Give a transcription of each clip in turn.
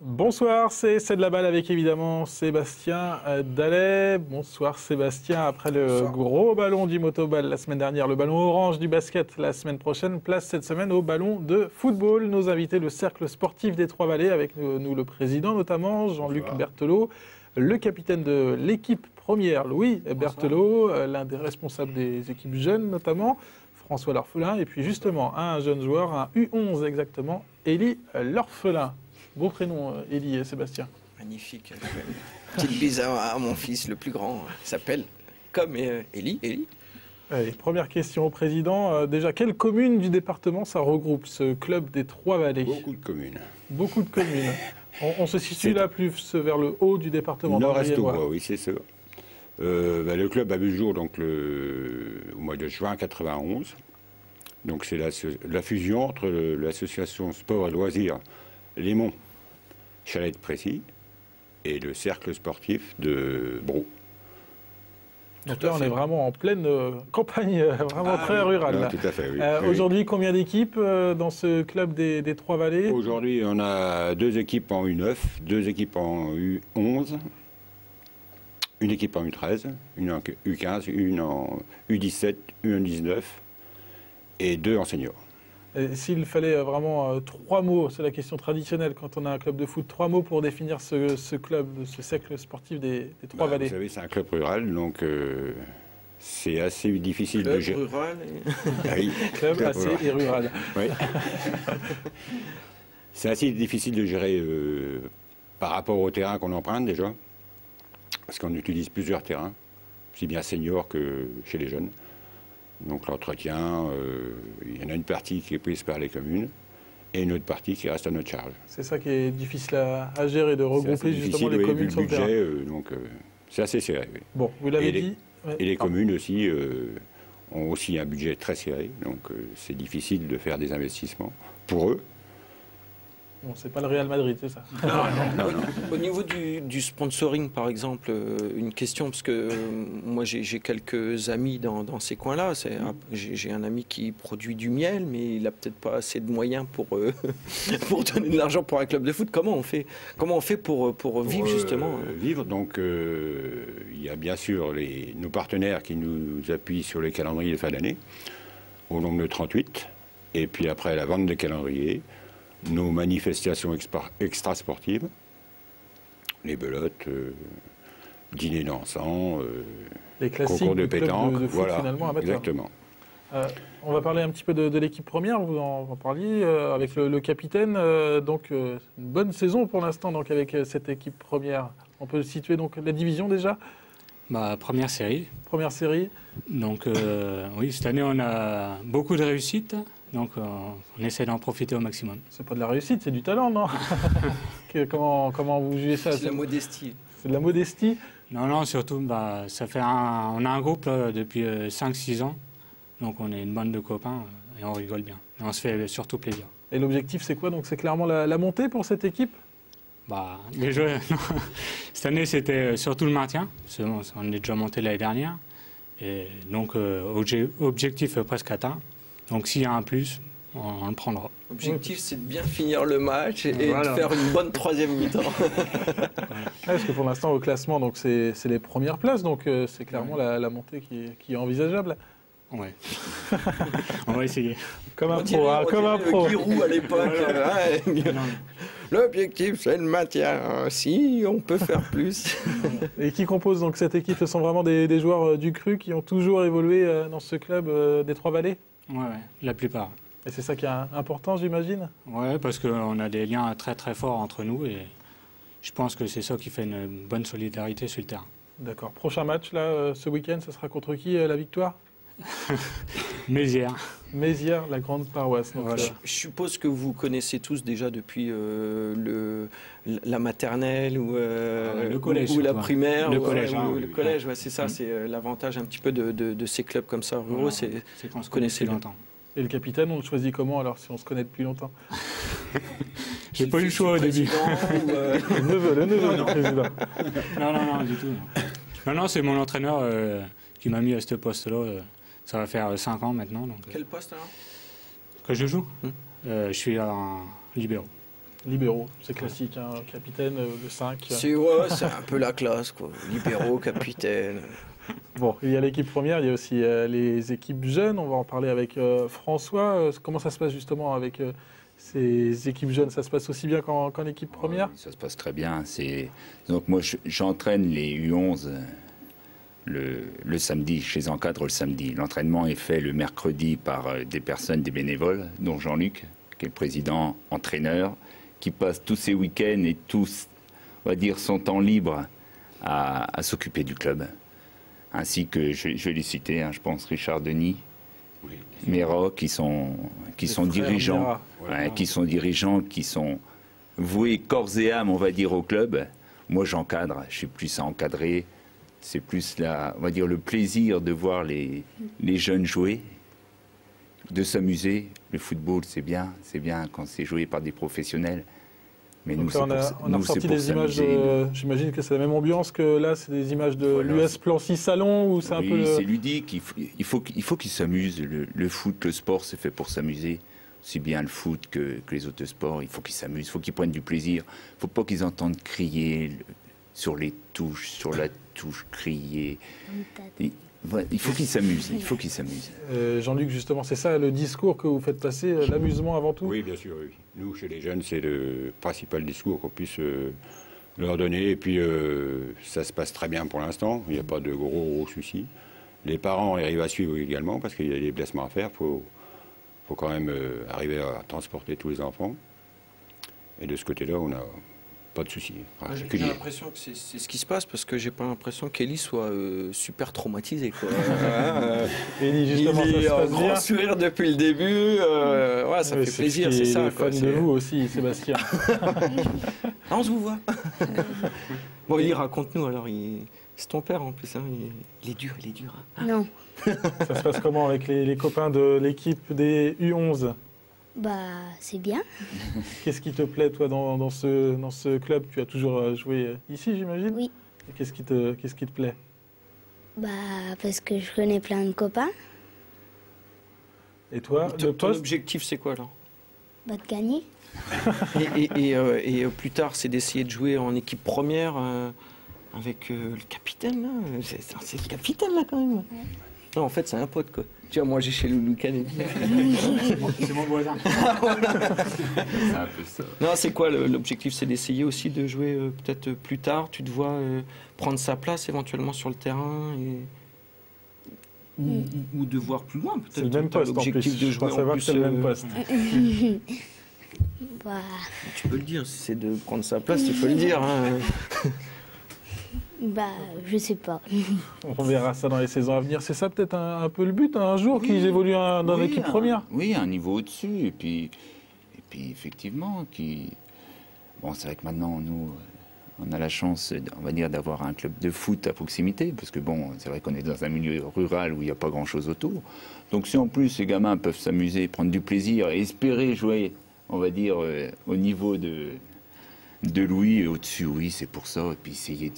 Bonsoir, c'est de la balle avec évidemment Sébastien Dallet. Bonsoir Sébastien, après le gros ballon du motoball la semaine dernière, le ballon orange du basket la semaine prochaine, place cette semaine au ballon de football. Nos invités, le cercle sportif des Trois-Vallées, avec nous le président notamment, Jean-Luc Berthelot, le capitaine de l'équipe première, Louis Berthelot, l'un des responsables des équipes jeunes notamment, François L'Orphelin, et puis justement un jeune joueur, un U11 exactement, Élie L'Orphelin. Beau prénom, Élie et Sébastien. Magnifique. Petite bise à mon fils, le plus grand. Il s'appelle comme Élie. Allez, première question au président. Déjà, quelles communes du département ça regroupe, ce club des Trois-Vallées? Beaucoup de communes. Beaucoup de communes. On se situe là plus vers le haut du département. Nord-est au bois, oui, c'est ça. Le club a vu le jour donc, au mois de juin 91. Donc c'est la fusion entre l'association sport et loisirs Lémont Chalet de Précy et le cercle sportif de Brou. Donc là, on est vraiment en pleine campagne, vraiment très rurale. Là, tout à fait, oui. Aujourd'hui, combien d'équipes dans ce club des Trois-Vallées? Aujourd'hui, on a 2 équipes en U9, 2 équipes en U11, une équipe en U13, une en U15, une en U17, une en U19 et 2 en senior. S'il fallait vraiment 3 mots, c'est la question traditionnelle quand on a un club de foot, 3 mots pour définir ce club, ce cercle sportif des Trois-Vallées. Vous savez, c'est un club rural, donc c'est assez difficile de gérer. Club rural oui. Club assez et rural. Oui. C'est assez difficile de gérer par rapport au terrain qu'on emprunte déjà, parce qu'on utilise plusieurs terrains, aussi bien seniors que chez les jeunes. Donc l'entretien, il y en a une partie qui est prise par les communes et une autre partie qui reste à notre charge. C'est ça qui est difficile à gérer, de regrouper justement les communes sur le terrain. Donc c'est assez serré. Oui. Bon, vous l'avez dit. Et les communes aussi ont aussi un budget très serré, donc c'est difficile de faire des investissements pour eux. Bon, c'est pas le Real Madrid, c'est ça? Non. Au niveau du sponsoring, par exemple, une question, parce que moi j'ai quelques amis dans ces coins-là. J'ai un ami qui produit du miel, mais il n'a peut-être pas assez de moyens pour donner de l'argent pour un club de foot. Comment on fait pour vivre justement Vivre, donc il y a bien sûr nos partenaires qui nous appuient sur les calendriers de fin d'année, au nombre de 38, et puis après la vente des calendriers, nos manifestations extra-sportives, les belotes, dîner dansant, les classiques concours de pétanque, de foot, voilà, finalement, amateur. exactement. On va parler un petit peu de l'équipe première, vous en parliez, avec le capitaine. Donc, une bonne saison pour l'instant donc avec cette équipe première. On peut situer donc la division déjà? Première série. Première série. Donc oui, cette année on a beaucoup de réussite, donc on essaie d'en profiter au maximum. C'est pas de la réussite, c'est du talent, non? comment vous jugez ça? C'est de la modestie. C'est de la modestie? Non, surtout, on a un groupe là, depuis 5-6 ans, donc on est une bande de copains et on rigole bien. Et on se fait surtout plaisir. Et l'objectif c'est quoi? Donc c'est clairement la montée pour cette équipe? Les jeux, cette année c'était surtout le maintien, on est déjà monté l'année dernière, et donc objectif presque atteint, donc s'il y a un plus, on le prendra. L'objectif c'est de bien finir le match et de faire une bonne troisième mi-temps. Parce que pour l'instant au classement donc c'est les premières places, donc c'est clairement la montée qui est envisageable. Ouais. On va essayer. Comme un pro. Giroud à l'époque. L'objectif, c'est le maintien. Si, on peut faire plus. Et qui compose donc cette équipe? Ce sont vraiment des joueurs du cru qui ont toujours évolué dans ce club des Trois-Vallées? Ouais, la plupart. Et c'est ça qui est important, j'imagine? Ouais, parce qu'on a des liens très très forts entre nous et je pense que c'est ça qui fait une bonne solidarité sur le terrain. D'accord. Prochain match, là, ce week-end, ça sera contre qui, la victoire? Mézières. Mézières, la grande paroisse. Donc, voilà. Je suppose que vous connaissez tous déjà depuis la maternelle ou, le collège, ou la primaire. Le collège, le collège, c'est ça. C'est l'avantage un petit peu de ces clubs comme ça ruraux. Voilà. C'est qu'on se connaissait longtemps. Et le capitaine, on le choisit comment alors si on se connaît depuis longtemps? J'ai pas eu le choix au début. Le neveu du président. Non, du tout. Non, c'est mon entraîneur qui m'a mis à ce poste-là. Ça va faire 5 ans maintenant. Donc, quel poste alors? Que je joue Je suis en libéro. Libéraux, c'est classique, hein, capitaine, le 5. C'est un peu la classe, quoi. Libéraux, capitaine. Bon, il y a l'équipe première, il y a aussi les équipes jeunes. On va en parler avec François. Comment ça se passe justement avec ces équipes jeunes? Ça se passe aussi bien qu'en équipe première? Ça se passe très bien. Donc moi, j'entraîne les U11 le samedi. Je les encadre le samedi. L'entraînement est fait le mercredi par des personnes, des bénévoles, dont Jean-Luc, qui est le président, entraîneur, qui passe tous ses week-ends et tous, on va dire, son temps libre à s'occuper du club. Ainsi que, je vais les citer, hein, je pense Richard Denis, oui, Méra, qui sont dirigeants, qui sont voués corps et âme, on va dire, au club. Moi, j'encadre, je suis plus à encadrer. C'est plus, on va dire, le plaisir de voir les jeunes jouer, de s'amuser. Le football, c'est bien quand c'est joué par des professionnels. Mais donc nous, on a ressorti des images, j'imagine que c'est la même ambiance que là, c'est des images de l'US Plan 6 Salon, ou c'est un peu... c'est ludique, il faut qu'ils s'amusent. Le foot, le sport, c'est fait pour s'amuser. Aussi bien le foot que les autres sports, il faut qu'ils s'amusent, il faut qu'ils prennent du plaisir. Il ne faut pas qu'ils entendent crier sur les touches, sur la touche, crier. Il faut qu'ils s'amusent, Jean-Luc, justement, c'est ça le discours que vous faites passer, l'amusement avant tout? Oui, bien sûr. Oui. Nous, chez les jeunes, c'est le principal discours qu'on puisse leur donner. Et puis, ça se passe très bien pour l'instant. Il n'y a pas de gros soucis. Les parents arrivent à suivre également parce qu'il y a des déplacements à faire. Il faut quand même arriver à transporter tous les enfants. Et de ce côté-là, on n'a pas de soucis. Enfin, j'ai l'impression que c'est ce qui se passe parce que j'ai pas l'impression qu'Elie soit super traumatisé. Elie, justement, il est ça se passe grand bien. sourire depuis le début. Ça fait plaisir, c'est ça. Fan de vous aussi, Sébastien. On se vous voit. Bon, Elie, raconte-nous alors. C'est ton père en plus. Hein. Il est dur. Hein. Non. Ça se passe comment avec les copains de l'équipe des U11? C'est bien. Qu'est-ce qui te plaît, toi, dans ce club? Tu as toujours joué ici, j'imagine? Oui. Et qu'est-ce qui te plaît? Parce que je connais plein de copains. Et toi, ton objectif, c'est quoi, alors? De gagner. et plus tard, c'est d'essayer de jouer en équipe première avec le capitaine, là. C'est le capitaine, là, quand même. Ouais. Non, en fait, c'est un pote, quoi. Tu vois, moi, j'ai chez Loulou Canet. C'est mon voisin. C'est un peu ça. Non, c'est quoi l'objectif? C'est d'essayer aussi de jouer peut-être plus tard. Tu te vois prendre sa place éventuellement sur le terrain ou de voir plus loin. C'est le même poste en plus. De jouer je savoir que c'est le même poste. Tu peux le dire. Si c'est de prendre sa place, tu peux le dire. Hein. Je sais pas. On verra ça dans les saisons à venir. C'est ça peut-être un peu le but, un jour qu'ils évoluent dans l'équipe première? Oui, un niveau au-dessus. Et puis effectivement, c'est vrai que maintenant, nous, on a la chance, on va dire, d'avoir un club de foot à proximité. Parce que c'est vrai qu'on est dans un milieu rural où il n'y a pas grand-chose autour. Donc si en plus, ces gamins peuvent s'amuser, prendre du plaisir et espérer jouer, on va dire, au niveau de Louis et au-dessus, oui, c'est pour ça. Et puis essayer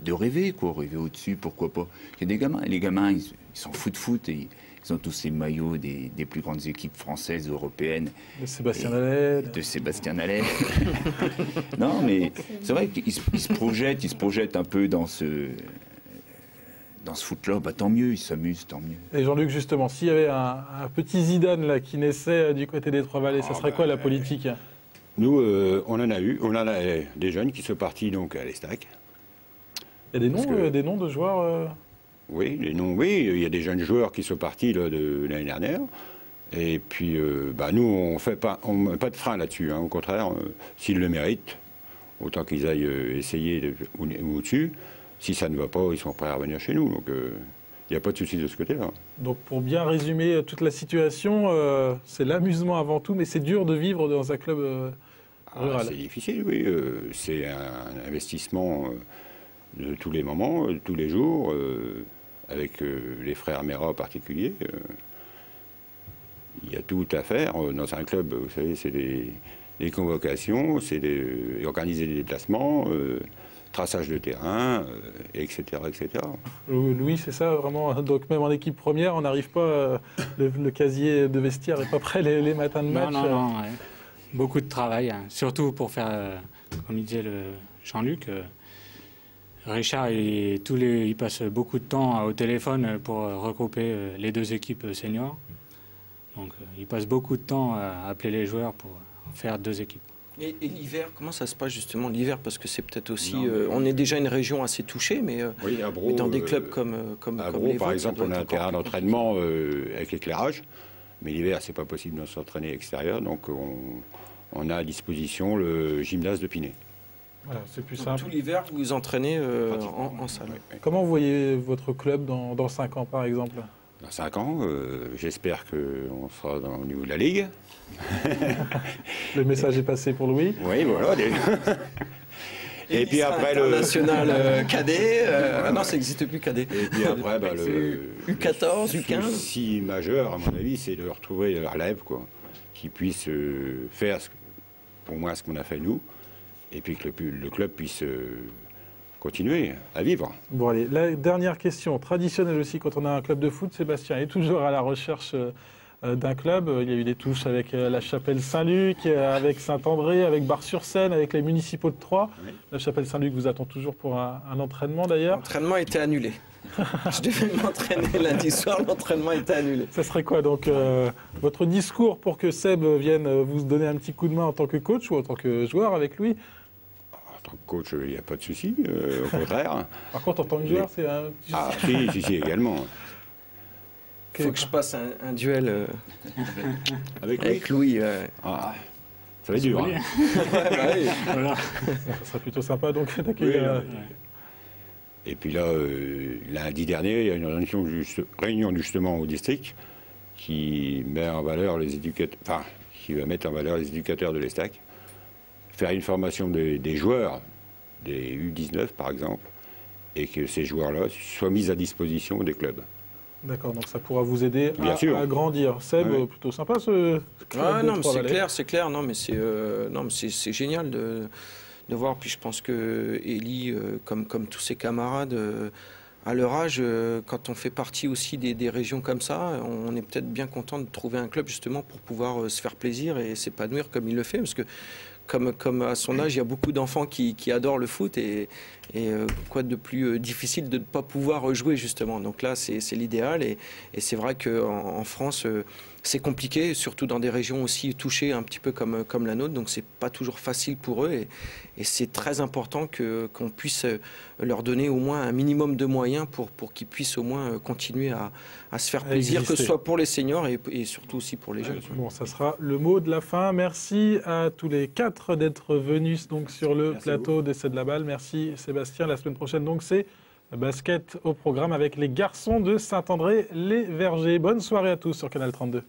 de rêver, rêver au-dessus, pourquoi pas. Il y a des gamins, les gamins, ils s'en foutent de foot, et ils ont tous les maillots des plus grandes équipes françaises, européennes. De Sébastien Nallet. Non, mais c'est vrai qu'ils se projettent un peu dans ce foot-là, tant mieux, ils s'amusent, tant mieux. Et Jean-Luc, justement, s'il y avait un petit Zidane là, qui naissait du côté des Trois-Vallées, ça serait quoi la politique? Nous, on en a des jeunes qui sont partis donc à l'Estac. Il y a des noms de joueurs Oui, il y a des jeunes joueurs qui sont partis là, de l'année dernière. Et puis, nous, on ne met pas de frein là-dessus. Hein. Au contraire, s'ils le méritent, autant qu'ils aillent essayer au-dessus. Si ça ne va pas, ils sont prêts à revenir chez nous. Donc, il n'y a pas de souci de ce côté-là. Donc, pour bien résumer toute la situation, c'est l'amusement avant tout, mais c'est dur de vivre dans un club rural. C'est difficile, oui. C'est un investissement de tous les moments, tous les jours, avec les frères Méra en particulier. Il y a tout à faire dans un club. Vous savez, c'est les convocations, c'est organiser des déplacements, traçage de terrain, etc., etc. Louis, c'est ça vraiment. Donc même en équipe première, on n'arrive pas, le casier de vestiaire n'est pas prêt les matins de match. Non. beaucoup de travail, hein. Surtout pour faire, comme il disait Jean-Luc, Richard, il passe beaucoup de temps au téléphone pour regrouper les deux équipes seniors. Donc il passe beaucoup de temps à appeler les joueurs pour faire deux équipes. Et l'hiver, comment ça se passe justement l'hiver? Parce que c'est peut-être aussi... on est déjà une région assez touchée, mais, oui, à Braux, mais dans des clubs comme à les Braux, vôtres, par ça exemple, doit on a être un terrain encore plus d'entraînement avec éclairage, mais l'hiver, c'est pas possible de s'entraîner à l'extérieur, donc on a à disposition le gymnase de Pinet. Voilà, c'est plus Donc, simple. tout l'hiver, vous vous entraînez en salle. Oui. Comment vous voyez votre club dans 5 ans, par exemple? Dans 5 ans, j'espère qu'on sera au niveau de la Ligue. Le message est passé pour Louis. Oui, voilà. Et puis après le national cadet, non, ça n'existe plus cadet. Et puis après, le U14, U15. souci majeur, à mon avis, c'est de retrouver la relève, quoi, qui puisse faire, pour moi, ce qu'on a fait nous, et puis que le club puisse continuer à vivre. Bon, allez, la dernière question, traditionnelle aussi, quand on a un club de foot, Sébastien est toujours à la recherche d'un club. Il y a eu des touches avec la Chapelle Saint-Luc, avec Saint-André, avec Bar-sur-Seine, avec les municipaux de Troyes. Oui. La Chapelle Saint-Luc vous attend toujours pour un entraînement d'ailleurs. L'entraînement a été annulé. Je devais m'entraîner lundi soir, l'entraînement a été annulé. Ça serait quoi donc votre discours pour que Seb vienne vous donner un petit coup de main en tant que coach ou en tant que joueur avec lui? En tant que coach, il n'y a pas de souci, au contraire. Par contre, en tant que joueur, c'est un... Ah si, également. Il faut que je passe un duel avec Louis. Ah, ça va être dur. Hein. Oui. Voilà. Ça serait plutôt sympa donc d'accueillir... Oui, et puis là, lundi dernier, il y a une réunion justement au district qui met en valeur les éducateurs, enfin, qui va mettre en valeur les éducateurs de l'Estac, faire une formation des joueurs, des U19 par exemple, et que ces joueurs-là soient mis à disposition des clubs. D'accord, donc ça pourra vous aider à grandir. Seb, plutôt sympa ce club. Non, mais c'est clair, non, mais c'est génial de voir. Puis je pense que Élie, comme tous ses camarades, à leur âge, quand on fait partie aussi des régions comme ça, on est peut-être bien content de trouver un club justement pour pouvoir se faire plaisir et s'épanouir comme il le fait, parce que comme à son âge, il y a beaucoup d'enfants qui adorent le foot et quoi de plus difficile de ne pas pouvoir jouer justement. Donc là, c'est l'idéal et c'est vrai qu'en France, c'est compliqué, surtout dans des régions aussi touchées un petit peu comme la nôtre. Donc c'est pas toujours facile pour eux et c'est très important qu'on puisse leur donner au moins un minimum de moyens pour qu'ils puissent au moins continuer à se faire plaisir, que ce soit pour les seniors et surtout aussi pour les jeunes. Bon, ça sera le mot de la fin. Merci à tous les 4 d'être venus donc sur le plateau d'Essai de la Balle. Merci Sébastien. La semaine prochaine, donc, c'est basket au programme avec les garçons de Saint-André-les-Vergers. Bonne soirée à tous sur Canal 32.